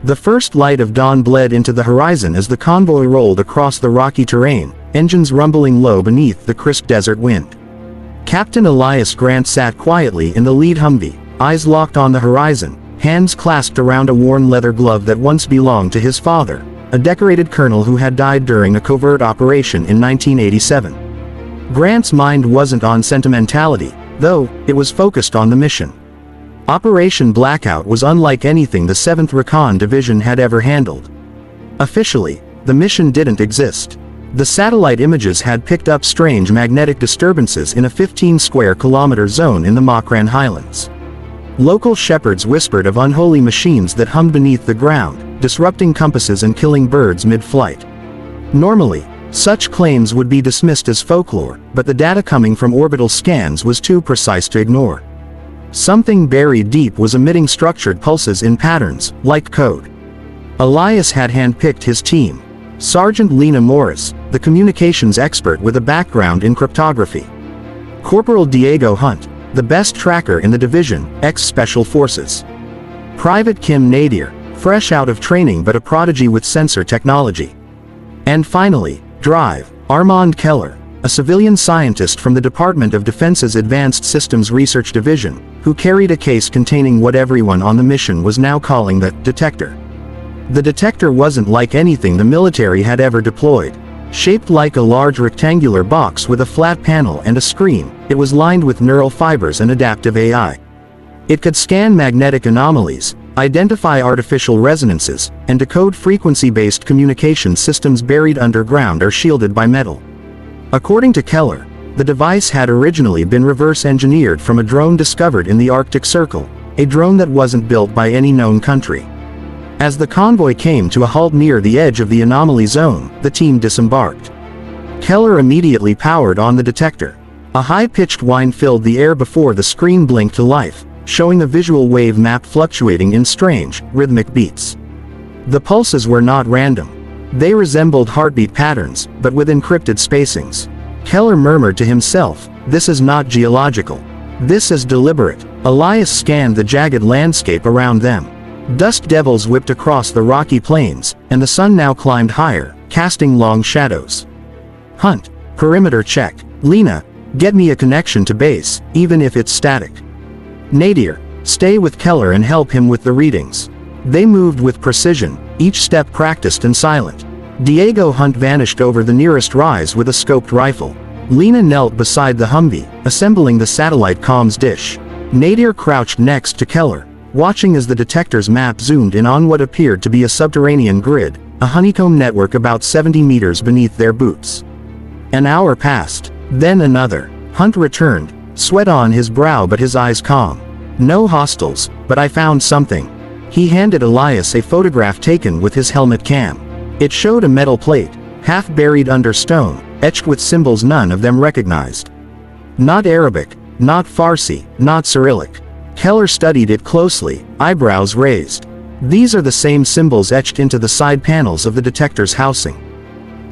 The first light of dawn bled into the horizon as the convoy rolled across the rocky terrain, engines rumbling low beneath the crisp desert wind. Captain Elias Grant sat quietly in the lead Humvee, eyes locked on the horizon, hands clasped around a worn leather glove that once belonged to his father, a decorated colonel who had died during a covert operation in 1987. Grant's mind wasn't on sentimentality, though, it was focused on the mission. Operation Blackout was unlike anything the 7th Recon Division had ever handled. Officially, the mission didn't exist. The satellite images had picked up strange magnetic disturbances in a 15-square-kilometer zone in the Makran Highlands. Local shepherds whispered of unholy machines that hummed beneath the ground, disrupting compasses and killing birds mid-flight. Normally, such claims would be dismissed as folklore, but the data coming from orbital scans was too precise to ignore. Something buried deep was emitting structured pulses in patterns, like code. Elias had handpicked his team. Sergeant Lena Morris, the communications expert with a background in cryptography. Corporal Diego Hunt, the best tracker in the division, ex-Special Forces. Private Kim Nadir, fresh out of training but a prodigy with sensor technology. And finally, Drive, Armand Keller, a civilian scientist from the Department of Defense's Advanced Systems Research Division, who carried a case containing what everyone on the mission was now calling the detector. The detector wasn't like anything the military had ever deployed. Shaped like a large rectangular box with a flat panel and a screen, it was lined with neural fibers and adaptive AI. It could scan magnetic anomalies, identify artificial resonances, and decode frequency-based communication systems buried underground or shielded by metal. According to Keller, the device had originally been reverse-engineered from a drone discovered in the Arctic Circle, a drone that wasn't built by any known country. As the convoy came to a halt near the edge of the anomaly zone, the team disembarked. Keller immediately powered on the detector. A high-pitched whine filled the air before the screen blinked to life, showing a visual wave map fluctuating in strange, rhythmic beats. The pulses were not random. They resembled heartbeat patterns, but with encrypted spacings. Keller murmured to himself, "This is not geological. This is deliberate." Elias scanned the jagged landscape around them. Dust devils whipped across the rocky plains, and the sun now climbed higher, casting long shadows. Hunt, perimeter check. Lena, get me a connection to base, even if it's static. Nadir, stay with Keller and help him with the readings. They moved with precision, each step practiced and silent. Diego Hunt vanished over the nearest rise with a scoped rifle. Lena knelt beside the Humvee, assembling the satellite comms dish. Nadir crouched next to Keller, watching as the detector's map zoomed in on what appeared to be a subterranean grid, a honeycomb network about 70 meters beneath their boots. An hour passed, then another. Hunt returned, sweat on his brow but his eyes calm. "No hostiles, but I found something." He handed Elias a photograph taken with his helmet cam. It showed a metal plate, half buried under stone, etched with symbols none of them recognized. Not Arabic, not Farsi, not Cyrillic. Keller studied it closely, eyebrows raised. These are the same symbols etched into the side panels of the detector's housing.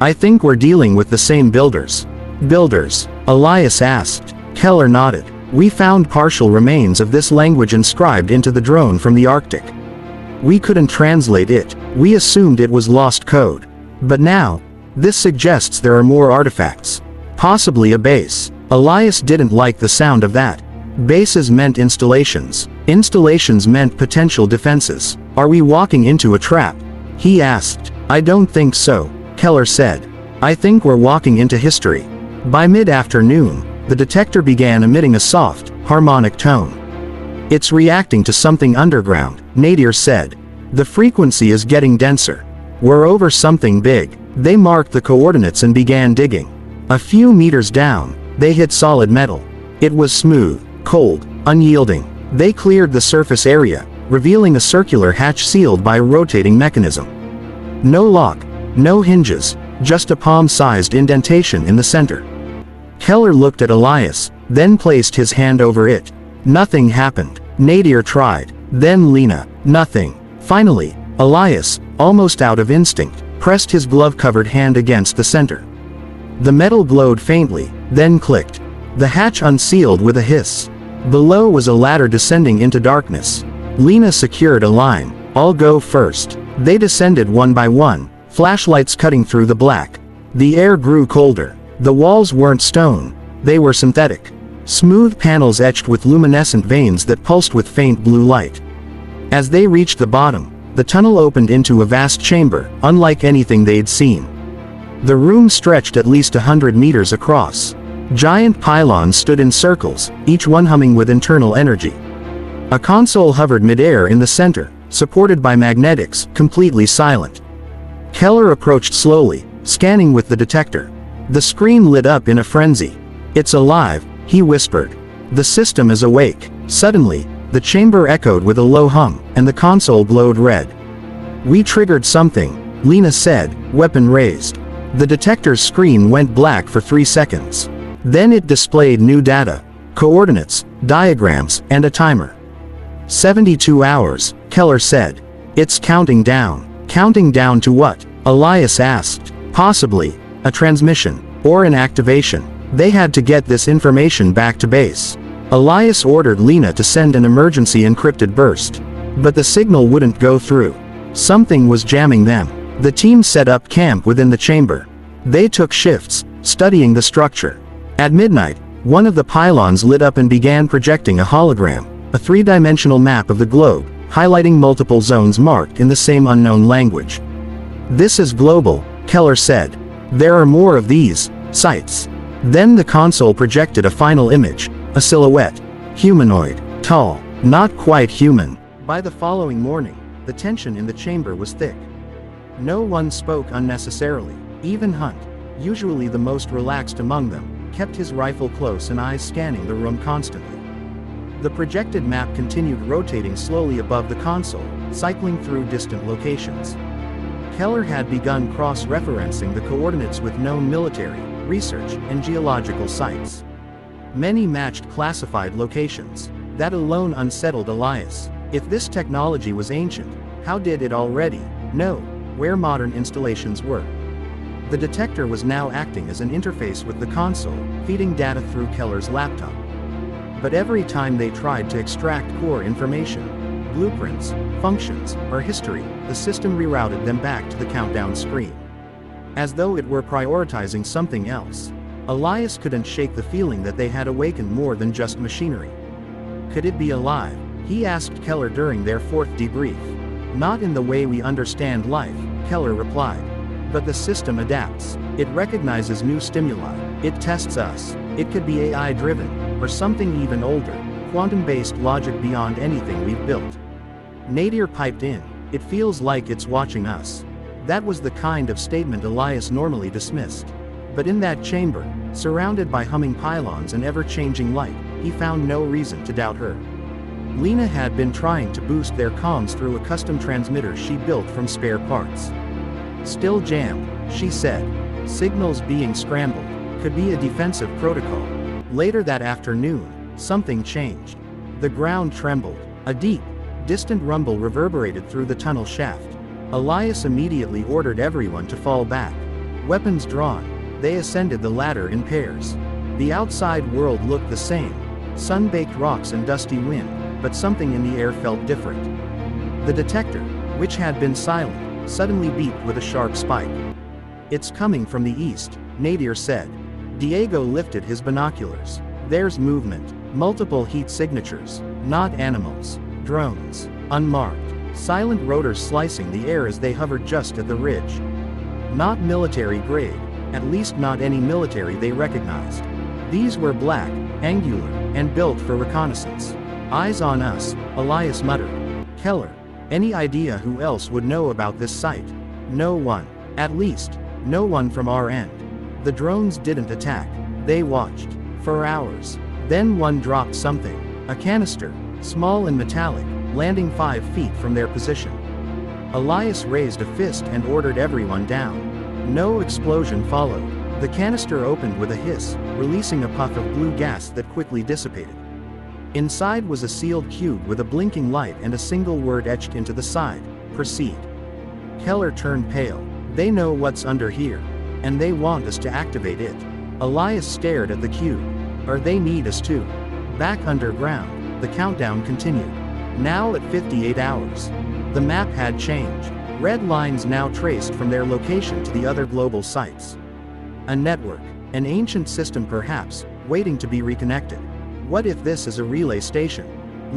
"I think we're dealing with the same builders." "Builders?" Elias asked. Keller nodded. "We found partial remains of this language inscribed into the drone from the Arctic. We couldn't translate it, we assumed it was lost code. But now, this suggests there are more artifacts. Possibly a base." Elias didn't like the sound of that. Bases meant installations. Installations meant potential defenses. "Are we walking into a trap?" he asked. "I don't think so," Keller said. "I think we're walking into history." By mid-afternoon, the detector began emitting a soft, harmonic tone. "It's reacting to something underground," Nadir said. "The frequency is getting denser. We're over something big." They marked the coordinates and began digging. A few meters down, they hit solid metal. It was smooth, cold, unyielding. They cleared the surface area, revealing a circular hatch sealed by a rotating mechanism. No lock, no hinges, just a palm-sized indentation in the center. Keller looked at Elias, then placed his hand over it. Nothing happened. Nadir tried. Then Lena. Nothing. Finally, Elias, almost out of instinct, pressed his glove-covered hand against the center. The metal glowed faintly, then clicked. The hatch unsealed with a hiss. Below was a ladder descending into darkness. Lena secured a line, I'll go first. They descended one by one, flashlights cutting through the black. The air grew colder. The walls weren't stone, they were synthetic. Smooth panels etched with luminescent veins that pulsed with faint blue light. As they reached the bottom, the tunnel opened into a vast chamber, unlike anything they'd seen. The room stretched at least 100 meters across. Giant pylons stood in circles, each one humming with internal energy. A console hovered mid-air in the center, supported by magnetics, completely silent. Keller approached slowly, scanning with the detector. The screen lit up in a frenzy. "It's alive," he whispered. "The system is awake." Suddenly, the chamber echoed with a low hum, and the console glowed red. "We triggered something," Lena said, weapon raised. The detector's screen went black for 3 seconds. Then it displayed new data, coordinates, diagrams, and a timer. 72 hours, Keller said. "It's counting down." "Counting down to what?" Elias asked. "Possibly a transmission, or an activation. They had to get this information back to base." Elias ordered Lena to send an emergency encrypted burst. But the signal wouldn't go through. Something was jamming them. The team set up camp within the chamber. They took shifts, studying the structure. At midnight, one of the pylons lit up and began projecting a hologram, a 3-dimensional map of the globe, highlighting multiple zones marked in the same unknown language. "This is global," Keller said. "There are more of these sites." Then the console projected a final image, a silhouette. Humanoid. Tall. Not quite human. By the following morning, the tension in the chamber was thick. No one spoke unnecessarily. Even Hunt, usually the most relaxed among them, kept his rifle close and eyes scanning the room constantly. The projected map continued rotating slowly above the console, cycling through distant locations. Keller had begun cross-referencing the coordinates with known military, research, and geological sites. Many matched classified locations. That alone unsettled Elias. If this technology was ancient, how did it already know where modern installations were? The detector was now acting as an interface with the console, feeding data through Keller's laptop. But every time they tried to extract core information, blueprints, functions, or history, the system rerouted them back to the countdown screen. As though it were prioritizing something else. Elias couldn't shake the feeling that they had awakened more than just machinery. Could it be alive? He asked Keller during their 4th debrief. "Not in the way we understand life," Keller replied. "But the system adapts. It recognizes new stimuli. It tests us. It could be AI-driven, or something even older, quantum-based logic beyond anything we've built." Nadir piped in. "It feels like it's watching us." That was the kind of statement Elias normally dismissed. But in that chamber, surrounded by humming pylons and ever-changing light, he found no reason to doubt her. Lena had been trying to boost their comms through a custom transmitter she built from spare parts. "Still jammed," she said. "Signals being scrambled. Could be a defensive protocol." Later that afternoon, something changed. The ground trembled. A deep, distant rumble reverberated through the tunnel shaft. Elias immediately ordered everyone to fall back. Weapons drawn, they ascended the ladder in pairs. The outside world looked the same, sun-baked rocks and dusty wind, but something in the air felt different. The detector, which had been silent, suddenly beeped with a sharp spike. "It's coming from the east," Nadir said. Diego lifted his binoculars. "There's movement, multiple heat signatures, not animals, drones, unmarked, silent rotors slicing the air as they hovered just at the ridge. Not military grade, at least not any military they recognized. These were black, angular, and built for reconnaissance. Eyes on us," Elias muttered. "Keller, any idea who else would know about this site?" "No one. At least, no one from our end." The drones didn't attack. They watched. For hours. Then one dropped something. A canister, small and metallic, landing 5 feet from their position. Elias raised a fist and ordered everyone down. No explosion followed. The canister opened with a hiss, releasing a puff of blue gas that quickly dissipated. Inside was a sealed cube with a blinking light and a single word etched into the side: "Proceed." Keller turned pale. "They know what's under here. And they want us to activate it." Elias stared at the cube. "Or they need us to." Back underground, the countdown continued. Now at 58 hours. The map had changed. Red lines now traced from their location to the other global sites. A network, an ancient system perhaps, waiting to be reconnected. What if this is a relay station?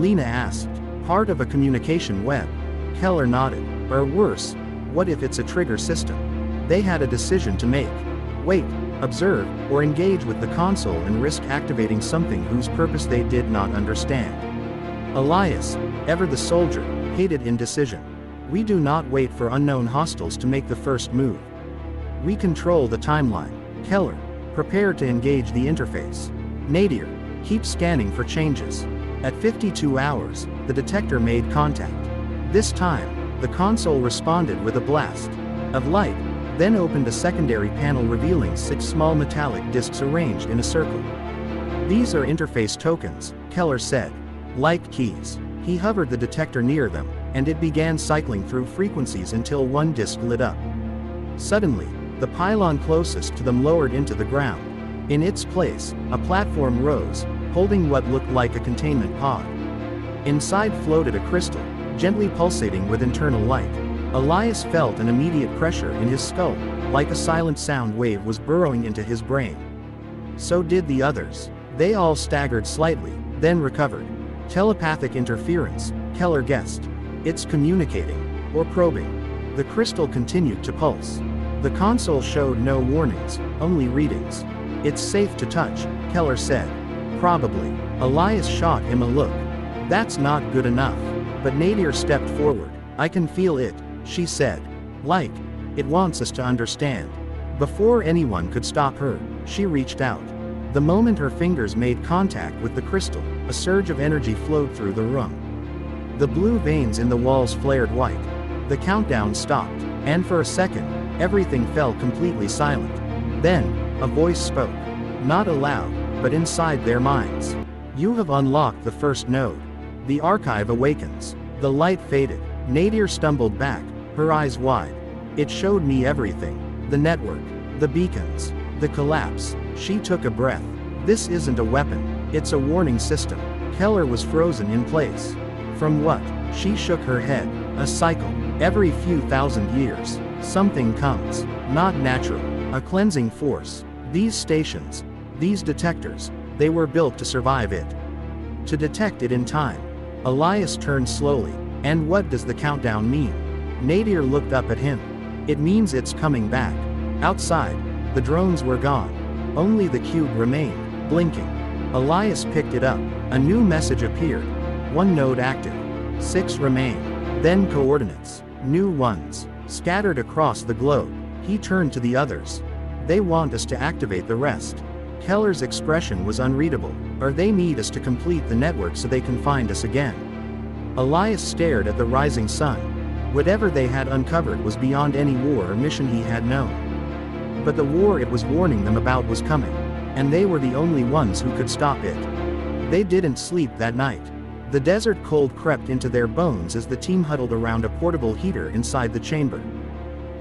Lena asked. Part of a communication web. Keller nodded. Or worse, what if it's a trigger system? They had a decision to make. Wait, observe, or engage with the console and risk activating something whose purpose they did not understand. Elias, ever the soldier, hated indecision. We do not wait for unknown hostiles to make the first move. We control the timeline. Keller, prepare to engage the interface. Nadir, keep scanning for changes. At 52 hours, the detector made contact. This time, the console responded with a blast of light, then opened a secondary panel revealing 6 small metallic discs arranged in a circle. These are interface tokens, Keller said. Like keys. He hovered the detector near them, and it began cycling through frequencies until one disc lit up. Suddenly, the pylon closest to them lowered into the ground. In its place, a platform rose, holding what looked like a containment pod. Inside floated a crystal, gently pulsating with internal light. Elias felt an immediate pressure in his skull, like a silent sound wave was burrowing into his brain. So did the others. They all staggered slightly, then recovered. Telepathic interference, Keller guessed. It's communicating, or probing. The crystal continued to pulse. The console showed no warnings, only readings. It's safe to touch, Keller said. Probably. Elias shot him a look. That's not good enough. But Nadir stepped forward. I can feel it, she said. Like, it wants us to understand. Before anyone could stop her, she reached out. The moment her fingers made contact with the crystal, a surge of energy flowed through the room. The blue veins in the walls flared white. The countdown stopped, and for a second, everything fell completely silent. Then, a voice spoke. Not aloud, but inside their minds. You have unlocked the first node. The archive awakens. The light faded. Nadir stumbled back, her eyes wide. It showed me everything. The network, the beacons, the collapse. She took a breath. This isn't a weapon, it's a warning system. Keller was frozen in place. From what? She shook her head. A cycle. Every few thousand years, something comes. Not natural. A cleansing force. These stations, these detectors, they were built to survive it. To detect it in time. Elias turned slowly. And what does the countdown mean? Nadir looked up at him. It means it's coming back. Outside, the drones were gone. Only the cube remained, blinking. Elias picked it up. A new message appeared. 1 node active. 6 remain. Then coordinates. New ones. Scattered across the globe. He turned to the others. They want us to activate the rest. Keller's expression was unreadable. Or they need us to complete the network so they can find us again. Elias stared at the rising sun. Whatever they had uncovered was beyond any war or mission he had known. But the war it was warning them about was coming. And they were the only ones who could stop it. They didn't sleep that night. The desert cold crept into their bones as the team huddled around a portable heater inside the chamber.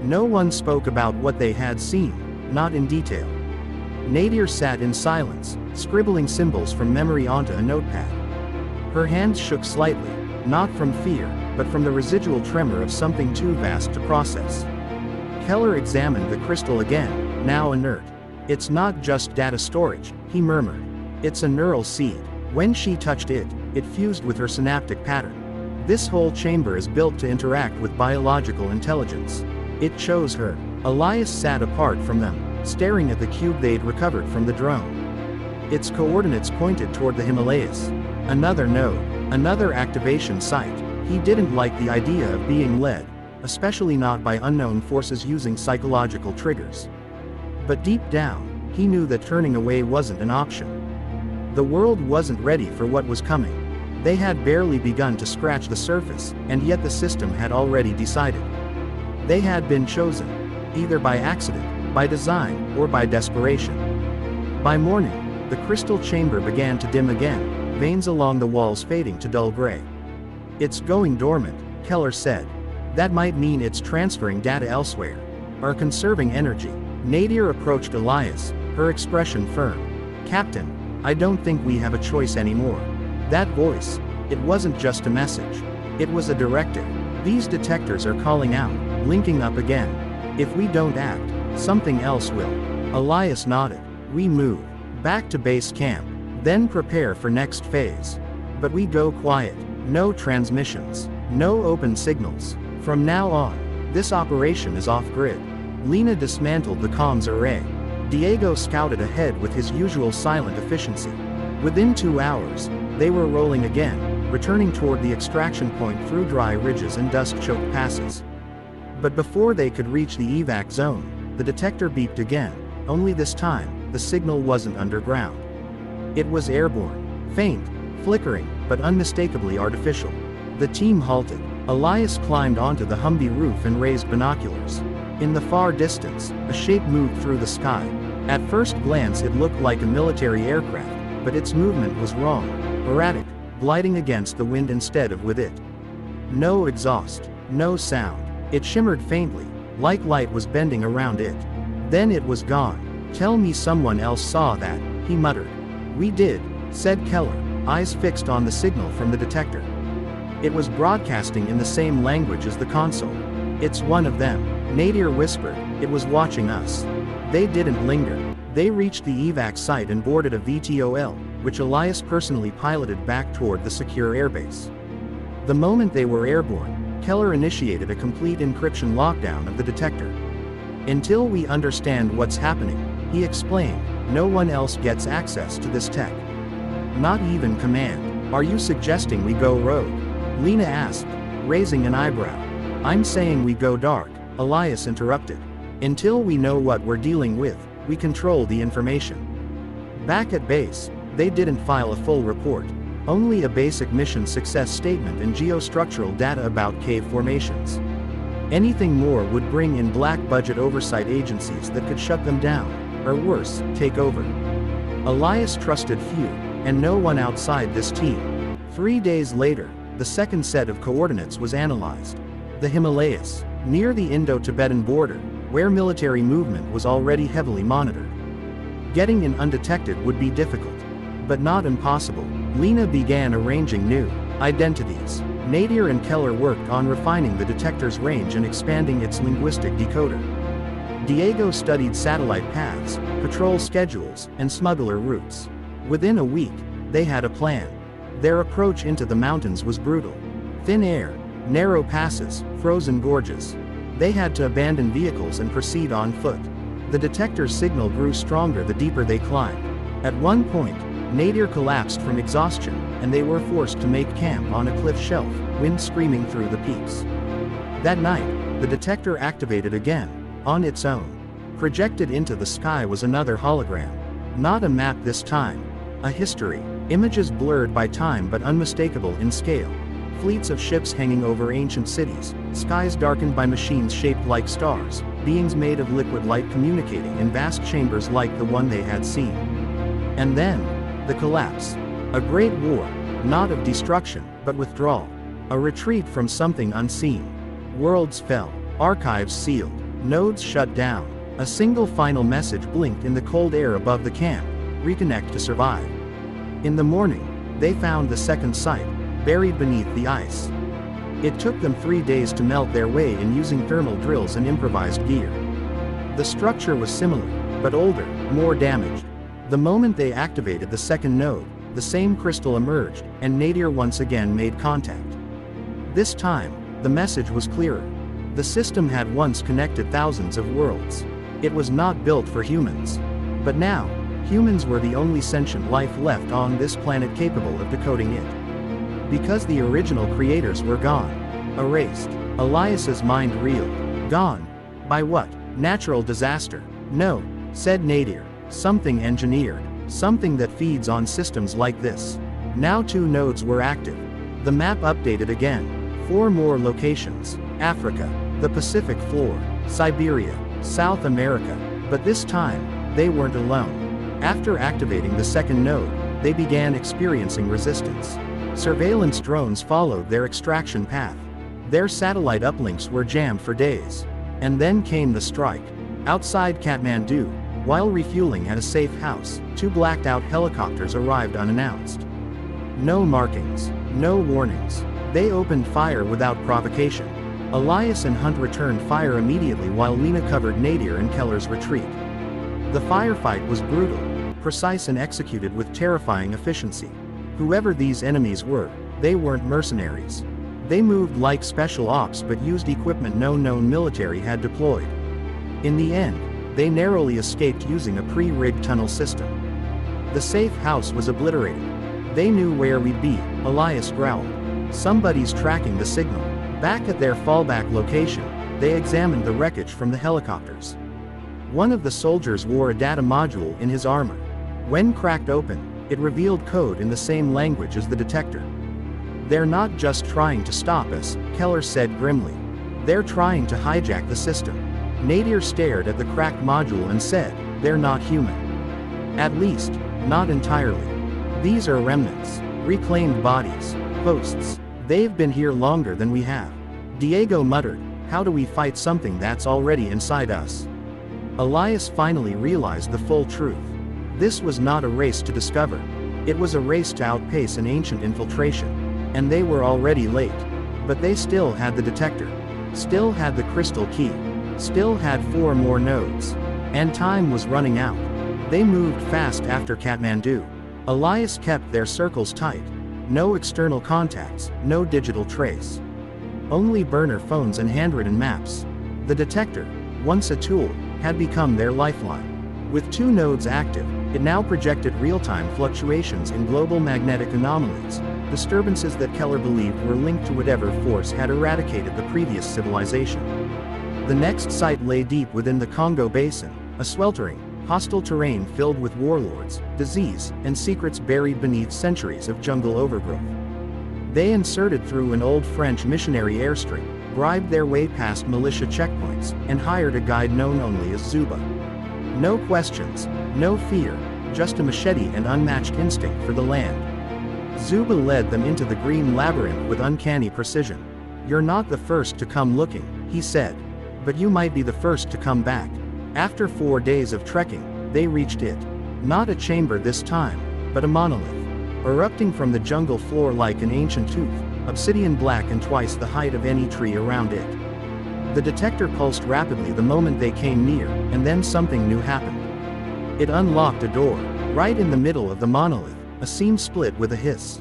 No one spoke about what they had seen, not in detail. Nadir sat in silence, scribbling symbols from memory onto a notepad. Her hands shook slightly, not from fear, but from the residual tremor of something too vast to process. Keller examined the crystal again, now inert. It's not just data storage, he murmured. It's a neural seed. When she touched it, it fused with her synaptic pattern. This whole chamber is built to interact with biological intelligence. It chose her. Elias sat apart from them, staring at the cube they'd recovered from the drone. Its coordinates pointed toward the Himalayas. Another node, another activation site. He didn't like the idea of being led, especially not by unknown forces using psychological triggers. But deep down, he knew that turning away wasn't an option. The world wasn't ready for what was coming. They had barely begun to scratch the surface, and yet the system had already decided. They had been chosen, either by accident, by design, or by desperation. By morning, the crystal chamber began to dim again, veins along the walls fading to dull gray. It's going dormant, Keller said. That might mean it's transferring data elsewhere, or conserving energy. Nadir approached Elias, her expression firm. Captain, I don't think we have a choice anymore. That voice, it wasn't just a message. It was a directive. These detectors are calling out, linking up again. If we don't act, something else will. Elias nodded. We move back to base camp, then prepare for next phase. But we go quiet. No transmissions. No open signals. From now on, this operation is off-grid. Lena dismantled the comms array. Diego scouted ahead with his usual silent efficiency. Within 2 hours, they were rolling again, returning toward the extraction point through dry ridges and dust-choked passes. But before they could reach the evac zone, the detector beeped again, only this time, the signal wasn't underground. It was airborne. Faint, flickering, but unmistakably artificial. The team halted. Elias climbed onto the Humvee roof and raised binoculars. In the far distance, a shape moved through the sky. At first glance it looked like a military aircraft, but its movement was wrong. Erratic, gliding against the wind instead of with it. No exhaust, no sound. It shimmered faintly, like light was bending around it. Then it was gone. Tell me someone else saw that, he muttered. We did, said Keller, eyes fixed on the signal from the detector. It was broadcasting in the same language as the console. It's one of them, Nadir whispered, it was watching us. They didn't linger. They reached the evac site and boarded a VTOL, which Elias personally piloted back toward the secure airbase. The moment they were airborne, Keller initiated a complete encryption lockdown of the detector. Until we understand what's happening, he explained, no one else gets access to this tech. Not even command. Are you suggesting we go rogue? Lena asked, raising an eyebrow. I'm saying we go dark, Elias interrupted. Until we know what we're dealing with, we control the information. Back at base, they didn't file a full report. Only a basic mission success statement and geostructural data about cave formations. Anything more would bring in black budget oversight agencies that could shut them down, or worse, take over. Elias trusted few, and no one outside this team. 3 days later, the second set of coordinates was analyzed. The Himalayas, near the Indo-Tibetan border, where military movement was already heavily monitored. Getting in undetected would be difficult, but not impossible. Lena began arranging new identities. Nadir and Keller worked on refining the detector's range and expanding its linguistic decoder. Diego studied satellite paths, patrol schedules, and smuggler routes. Within a week, they had a plan. Their approach into the mountains was brutal. Thin air, narrow passes, frozen gorges. They had to abandon vehicles and proceed on foot. The detector's signal grew stronger the deeper they climbed. At one point, Nadir collapsed from exhaustion, and they were forced to make camp on a cliff shelf, wind screaming through the peaks. That night, the detector activated again, on its own. Projected into the sky was another hologram. Not a map this time. A history. Images blurred by time but unmistakable in scale. Fleets of ships hanging over ancient cities, skies darkened by machines shaped like stars, beings made of liquid light communicating in vast chambers like the one they had seen. And then, the collapse. A great war, not of destruction, but withdrawal. A retreat from something unseen. Worlds fell, archives sealed, nodes shut down. A single final message blinked in the cold air above the camp: reconnect to survive. In the morning, they found the second site, buried beneath the ice. It took them 3 days to melt their way in using thermal drills and improvised gear. The structure was similar, but older, more damaged. The moment they activated the second node, the same crystal emerged, and Nadir once again made contact. This time, the message was clearer. The system had once connected thousands of worlds. It was not built for humans. But now, humans were the only sentient life left on this planet capable of decoding it. Because the original creators were gone. Erased. Elias's mind reeled. Gone. By what? Natural disaster. No, said Nadir. Something engineered. Something that feeds on systems like this. Now 2 nodes were active. The map updated again. 4 more locations. Africa, the Pacific floor, Siberia, South America. But this time, they weren't alone. After activating the second node, they began experiencing resistance. Surveillance drones followed their extraction path. Their satellite uplinks were jammed for days. And then came the strike. Outside Kathmandu, while refueling at a safe house, 2 blacked-out helicopters arrived unannounced. No markings, no warnings. They opened fire without provocation. Elias and Hunt returned fire immediately while Lena covered Nadir and Keller's retreat. The firefight was brutal, precise and executed with terrifying efficiency. Whoever these enemies were, they weren't mercenaries. They moved like special ops but used equipment no known military had deployed. In the end, they narrowly escaped using a pre-rigged tunnel system. The safe house was obliterated. They knew where we'd be, Elias growled. Somebody's tracking the signal. Back at their fallback location, they examined the wreckage from the helicopters. One of the soldiers wore a data module in his armor. When cracked open, it revealed code in the same language as the detector. They're not just trying to stop us, Keller said grimly. They're trying to hijack the system. Nadir stared at the cracked module and said, they're not human. At least, not entirely. These are remnants, reclaimed bodies, hosts. They've been here longer than we have. Diego muttered, how do we fight something that's already inside us? Elias finally realized the full truth. This was not a race to discover. It was a race to outpace an ancient infiltration. And they were already late. But they still had the detector. Still had the crystal key. Still had 4 more nodes. And time was running out. They moved fast after Kathmandu. Elias kept their circles tight. No external contacts, no digital trace. Only burner phones and handwritten maps. The detector, once a tool, had become their lifeline. With 2 nodes active, it now projected real-time fluctuations in global magnetic anomalies, disturbances that Keller believed were linked to whatever force had eradicated the previous civilization. The next site lay deep within the Congo Basin, a sweltering, hostile terrain filled with warlords, disease, and secrets buried beneath centuries of jungle overgrowth. They inserted through an old French missionary airstrip, bribed their way past militia checkpoints, and hired a guide known only as Zuba. No questions, no fear, just a machete and unmatched instinct for the land. Zuba led them into the green labyrinth with uncanny precision. You're not the first to come looking, he said. But you might be the first to come back. After 4 days of trekking, they reached it. Not a chamber this time, but a monolith. Erupting from the jungle floor like an ancient tooth, obsidian black and twice the height of any tree around it. The detector pulsed rapidly the moment they came near, and then something new happened. It unlocked a door. Right in the middle of the monolith, a seam split with a hiss.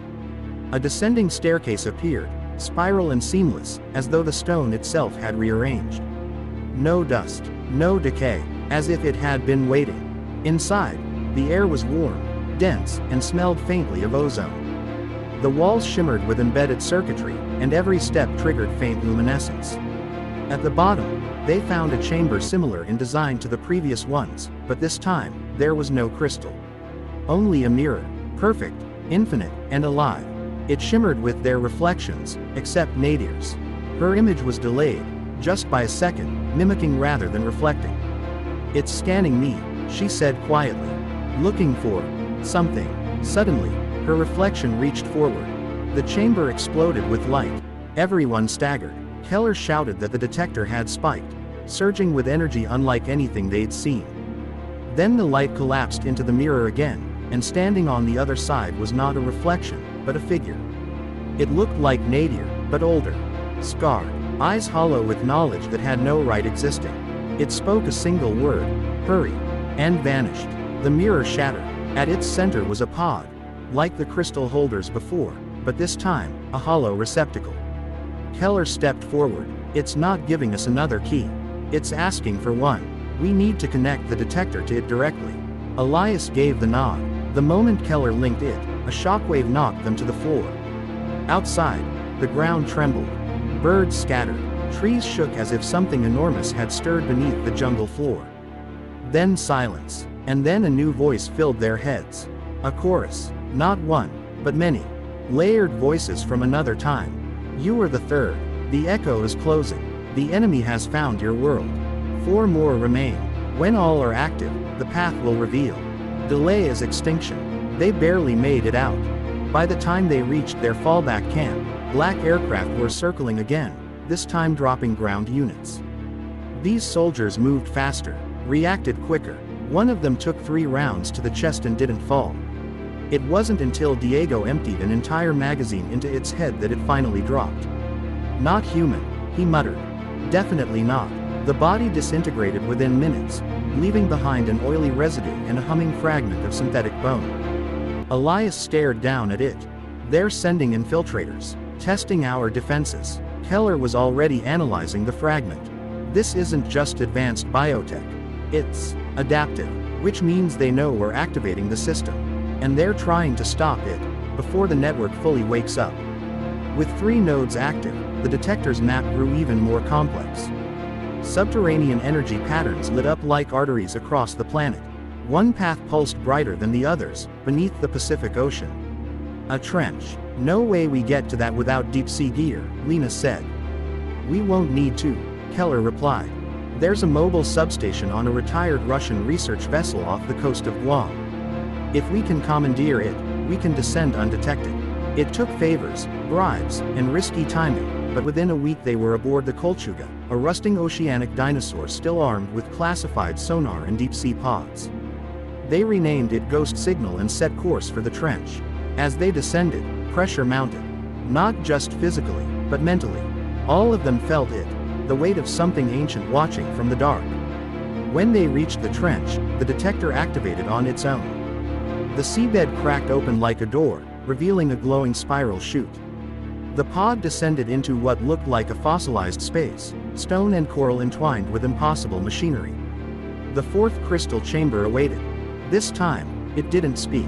A descending staircase appeared, spiral and seamless, as though the stone itself had rearranged. No dust, no decay, as if it had been waiting. Inside, the air was warm, dense, and smelled faintly of ozone. The walls shimmered with embedded circuitry, and every step triggered faint luminescence. At the bottom, they found a chamber similar in design to the previous ones, but this time, there was no crystal. Only a mirror, perfect, infinite, and alive. It shimmered with their reflections, except Nadir's. Her image was delayed, just by a second, mimicking rather than reflecting. It's scanning me, she said quietly. Looking for something. Suddenly, her reflection reached forward. The chamber exploded with light. Everyone staggered. Keller shouted that the detector had spiked, surging with energy unlike anything they'd seen. Then the light collapsed into the mirror again, and standing on the other side was not a reflection, but a figure. It looked like Nadir, but older. Scarred, eyes hollow with knowledge that had no right existing. It spoke a single word, hurry, and vanished. The mirror shattered. At its center was a pod, like the crystal holders before, but this time, a hollow receptacle. Keller stepped forward. It's not giving us another key. It's asking for one. We need to connect the detector to it directly. Elias gave the nod. The moment Keller linked it, a shockwave knocked them to the floor. Outside, the ground trembled. Birds scattered. Trees shook as if something enormous had stirred beneath the jungle floor. Then silence. And then a new voice filled their heads. A chorus. Not one, but many. Layered voices from another time. You are the third. The echo is closing. The enemy has found your world. 4 more remain. When all are active, the path will reveal. Delay is extinction. They barely made it out. By the time they reached their fallback camp, black aircraft were circling again, this time dropping ground units. These soldiers moved faster, reacted quicker. One of them took 3 rounds to the chest and didn't fall. It wasn't until Diego emptied an entire magazine into its head that it finally dropped. "Not human," he muttered. "Definitely not." The body disintegrated within minutes, leaving behind an oily residue and a humming fragment of synthetic bone. Elias stared down at it. "They're sending infiltrators. Testing our defenses." Keller was already analyzing the fragment. "This isn't just advanced biotech. It's adaptive, which means they know we're activating the system. And they're trying to stop it before the network fully wakes up." With 3 nodes active, the detector's map grew even more complex. Subterranean energy patterns lit up like arteries across the planet. One path pulsed brighter than the others, beneath the Pacific Ocean. "A trench. No way we get to that without deep-sea gear," Lena said. "We won't need to," Keller replied. "There's a mobile substation on a retired Russian research vessel off the coast of Guam. If we can commandeer it, we can descend undetected." It took favors, bribes, and risky timing, but within a week they were aboard the Kolchuga, a rusting oceanic dinosaur still armed with classified sonar and deep-sea pods. They renamed it Ghost Signal and set course for the trench. As they descended, pressure mounted. Not just physically, but mentally. All of them felt it, the weight of something ancient watching from the dark. When they reached the trench, the detector activated on its own. The seabed cracked open like a door, revealing a glowing spiral chute. The pod descended into what looked like a fossilized space, stone and coral entwined with impossible machinery. The 4th crystal chamber awaited. This time, it didn't speak.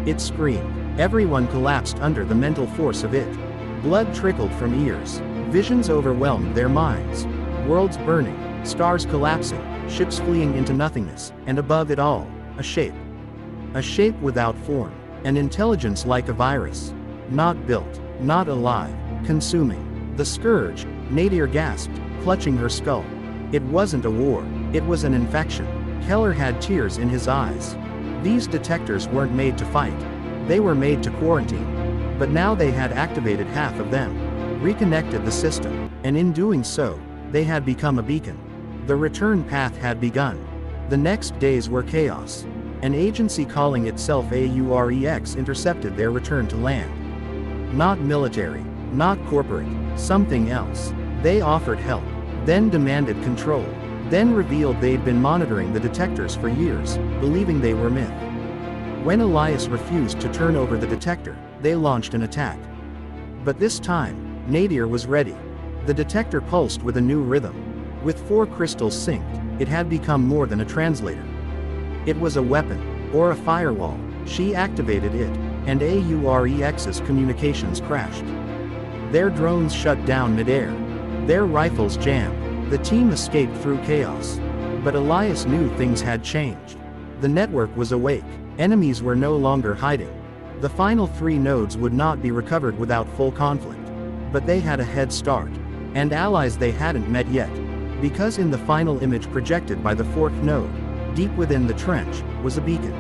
It screamed. Everyone collapsed under the mental force of it. Blood trickled from ears. Visions overwhelmed their minds. Worlds burning, stars collapsing, ships fleeing into nothingness, and above it all, a shape. A shape without form. An intelligence like a virus. Not built, not alive, consuming. The scourge, Nadir gasped, clutching her skull. It wasn't a war, it was an infection. Keller had tears in his eyes. These detectors weren't made to fight. They were made to quarantine. But now they had activated half of them. Reconnected the system, and in doing so, they had become a beacon. The return path had begun. The next days were chaos. An agency calling itself AUREX intercepted their return to land. Not military, not corporate, something else. They offered help, then demanded control, then revealed they'd been monitoring the detectors for years, believing they were myth. When Elias refused to turn over the detector, they launched an attack. But this time, Nadir was ready. The detector pulsed with a new rhythm. With 4 crystals synced, it had become more than a translator. It was a weapon, or a firewall. She activated it, and AUREX's communications crashed. Their drones shut down midair. Their rifles jammed. The team escaped through chaos. But Elias knew things had changed. The network was awake. Enemies were no longer hiding. The final 3 nodes would not be recovered without full conflict. But they had a head start. And allies they hadn't met yet. Because in the final image projected by the 4th node, deep within the trench, was a beacon.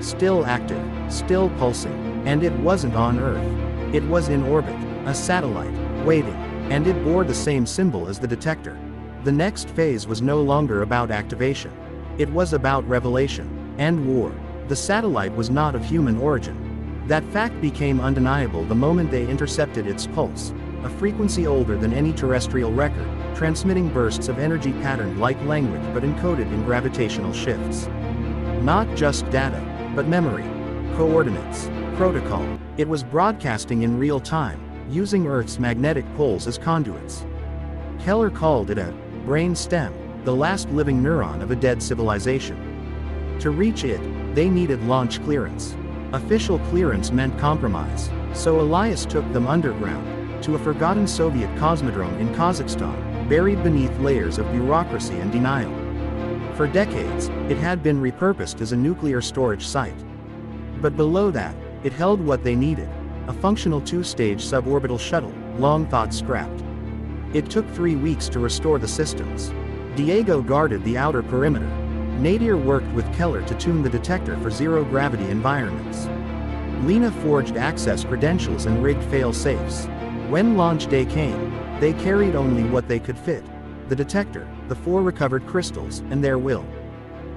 Still active, still pulsing, and it wasn't on Earth. It was in orbit, a satellite, waiting, and it bore the same symbol as the detector. The next phase was no longer about activation. It was about revelation, and war. The satellite was not of human origin. That fact became undeniable the moment they intercepted its pulse, a frequency older than any terrestrial record, transmitting bursts of energy patterned like language but encoded in gravitational shifts. Not just data, but memory, coordinates, protocol. It was broadcasting in real time, using Earth's magnetic poles as conduits. Keller called it a brain stem, the last living neuron of a dead civilization. To reach it, they needed launch clearance. Official clearance meant compromise, so Elias took them underground, to a forgotten Soviet cosmodrome in Kazakhstan, buried beneath layers of bureaucracy and denial. For decades, it had been repurposed as a nuclear storage site. But below that, it held what they needed, a functional 2-stage suborbital shuttle, long thought scrapped. It took 3 weeks to restore the systems. Diego guarded the outer perimeter. Nadir worked with Keller to tune the detector for zero-gravity environments. Lena forged access credentials and rigged fail-safes. When launch day came, they carried only what they could fit: the detector, the 4 recovered crystals, and their will.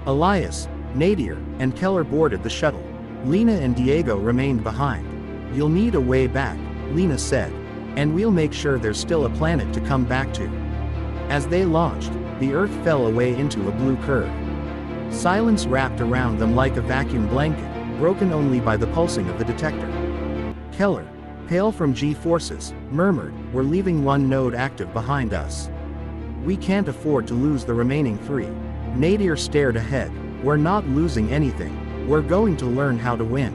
Elias, Nadir, and Keller boarded the shuttle. Lena and Diego remained behind. "You'll need a way back," Lena said. "And we'll make sure there's still a planet to come back to." As they launched, the Earth fell away into a blue curve. Silence wrapped around them like a vacuum blanket, broken only by the pulsing of the detector. Keller, pale from G-forces, murmured, "We're leaving one node active behind us. We can't afford to lose the remaining 3. Nadir stared ahead. "We're not losing anything. We're going to learn how to win."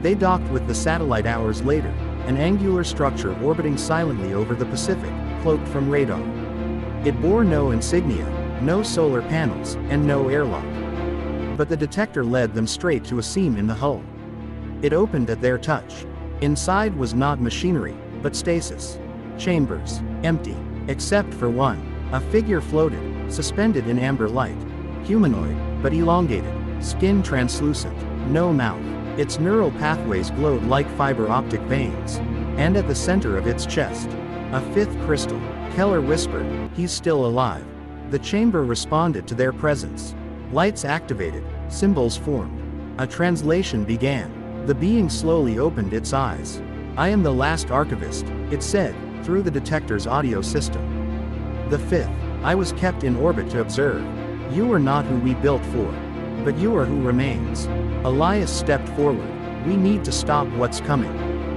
They docked with the satellite hours later, an angular structure orbiting silently over the Pacific, cloaked from radar. It bore no insignia, no solar panels, and no airlock. But the detector led them straight to a seam in the hull. It opened at their touch. Inside was not machinery, but stasis. Chambers, empty, except for one. A figure floated, suspended in amber light. Humanoid, but elongated, skin translucent, no mouth. Its neural pathways glowed like fiber optic veins. And at the center of its chest, a 5th crystal. Keller whispered, "He's still alive." The chamber responded to their presence. Lights activated, symbols formed. A translation began. The being slowly opened its eyes. "I am the last archivist," it said, through the detector's audio system. "The 5th. I was kept in orbit to observe. You are not who we built for. But you are who remains." Elias stepped forward. "We need to stop what's coming."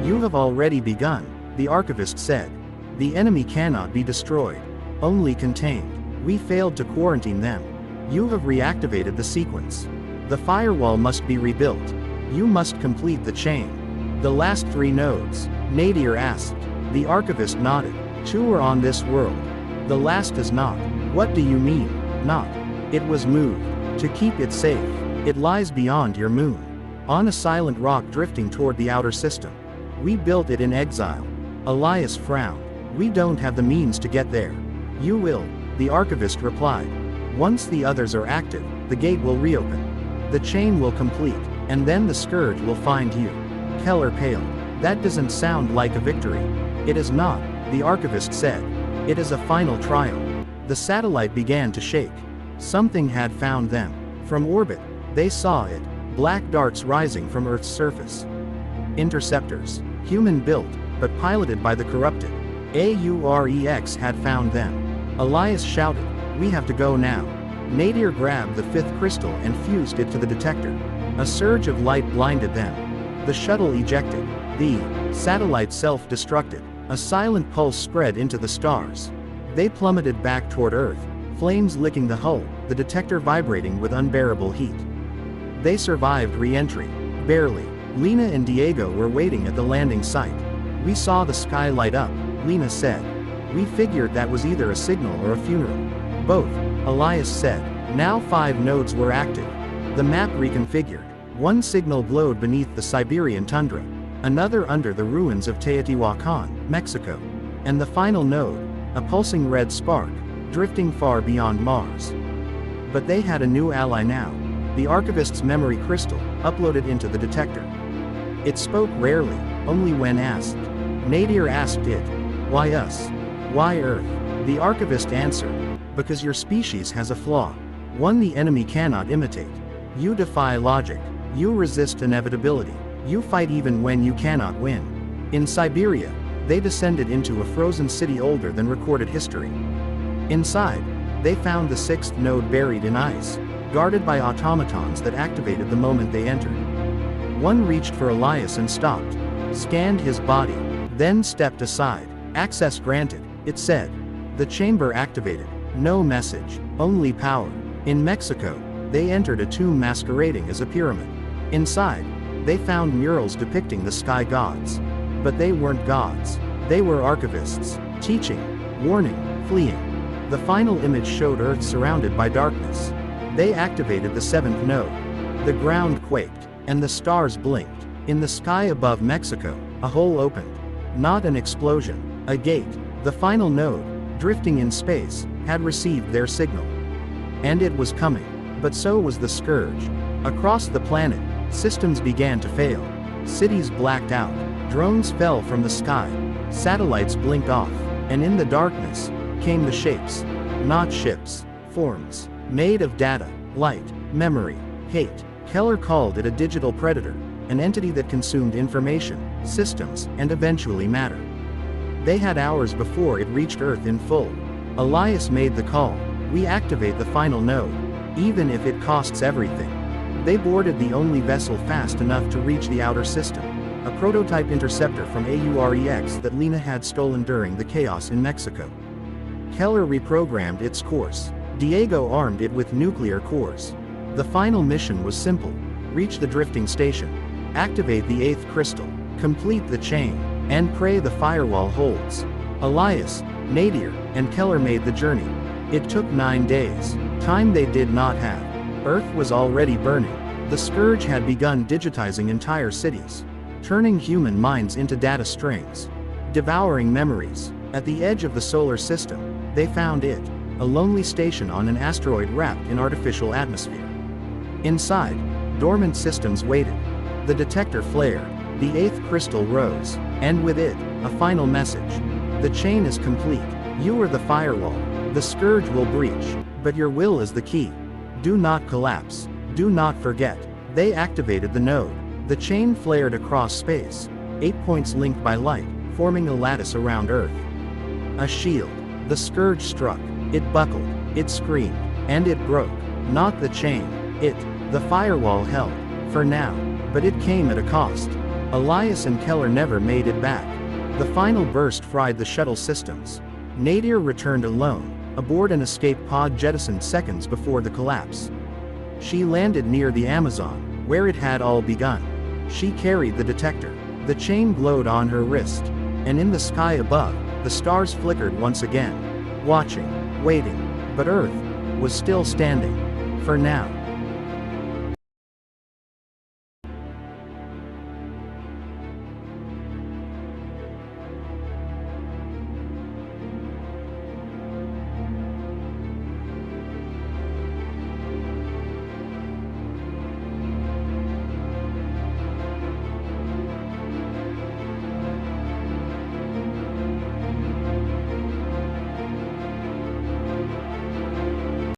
"You have already begun," the archivist said. "The enemy cannot be destroyed. Only contained. We failed to quarantine them. You have reactivated the sequence. The firewall must be rebuilt. You must complete the chain." "The last 3 nodes?" Nadir asked. The archivist nodded. "2 are on this world. The last is not." "What do you mean, not?" "It was moved. To keep it safe. It lies beyond your moon. On a silent rock drifting toward the outer system. We built it in exile." Elias frowned. "We don't have the means to get there." "You will," the archivist replied. "Once the others are active, the gate will reopen. The chain will complete, and then the scourge will find you." Keller paled. "That doesn't sound like a victory." "It is not," the archivist said. "It is a final trial." The satellite began to shake. Something had found them. From orbit, they saw it, black darts rising from Earth's surface. Interceptors, human-built, but piloted by the corrupted. AUREX had found them. Elias shouted, "We have to go now." Nadir grabbed the 5th crystal and fused it to the detector. A surge of light blinded them. The shuttle ejected. The satellite self-destructed. A silent pulse spread into the stars. They plummeted back toward Earth, flames licking the hull, the detector vibrating with unbearable heat. They survived re-entry. Barely. Lena and Diego were waiting at the landing site. "We saw the sky light up," Lena said. "We figured that was either a signal or a funeral." "Both," Elias said. Now 5 nodes were active. The map reconfigured. One signal glowed beneath the Siberian tundra. Another under the ruins of Teotihuacan, Mexico. And the final node, a pulsing red spark, drifting far beyond Mars. But they had a new ally now. The archivist's memory crystal, uploaded into the detector. It spoke rarely, only when asked. Nadir asked it, "Why us? Why Earth?" The archivist answered, "Because your species has a flaw. One the enemy cannot imitate. You defy logic. You resist inevitability. You fight even when you cannot win." In Siberia, they descended into a frozen city older than recorded history. Inside, they found the 6th node buried in ice, guarded by automatons that activated the moment they entered. One reached for Elias and stopped, scanned his body, then stepped aside. "Access granted," it said. The chamber activated. No message, only power. In Mexico, they entered a tomb masquerading as a pyramid. Inside, they found murals depicting the sky gods. But they weren't gods. They were archivists, teaching, warning, fleeing. The final image showed Earth surrounded by darkness. They activated the 7th node. The ground quaked, and the stars blinked. In the sky above Mexico, a hole opened. Not an explosion, a gate. The final node, drifting in space, had received their signal. And it was coming. But so was the scourge. Across the planet, systems began to fail. Cities blacked out. Drones fell from the sky. Satellites blinked off. And in the darkness, came the shapes. Not ships. Forms. Made of data, light, memory, hate. Keller called it a digital predator. an entity that consumed information, systems, and eventually matter. They had hours before it reached Earth in full. Elias made the call. We activate the final node, even if it costs everything. They boarded the only vessel fast enough to reach the outer system, a prototype interceptor from AUREX that Lena had stolen during the chaos in Mexico. Keller reprogrammed its course. Diego armed it with nuclear cores. The final mission was simple: reach the drifting station, activate the 8th crystal, complete the chain, and pray the firewall holds. Elias, Nadir, and Keller made the journey. It took 9 days, time they did not have. Earth was already burning. The Scourge had begun digitizing entire cities, turning human minds into data strings, devouring memories. At the edge of the solar system, they found it, a lonely station on an asteroid wrapped in artificial atmosphere. Inside, dormant systems waited. The detector flared, the 8th crystal rose, and with it, a final message. The chain is complete. You are the firewall. The Scourge will breach, but your will is the key. Do not collapse. Do not forget. They activated the node. The chain flared across space, 8 points linked by light, forming a lattice around Earth. A shield. The Scourge struck. It buckled. It screamed. And it broke. Not the chain. The firewall held. For now. But it came at a cost. Elias and Keller never made it back. The final burst fried the shuttle systems. Nadir returned alone, aboard an escape pod jettisoned seconds before the collapse. She landed near the Amazon, where it had all begun. She carried the detector. The chain glowed on her wrist. And in the sky above, the stars flickered once again. Watching, waiting. But Earth was still standing. For now.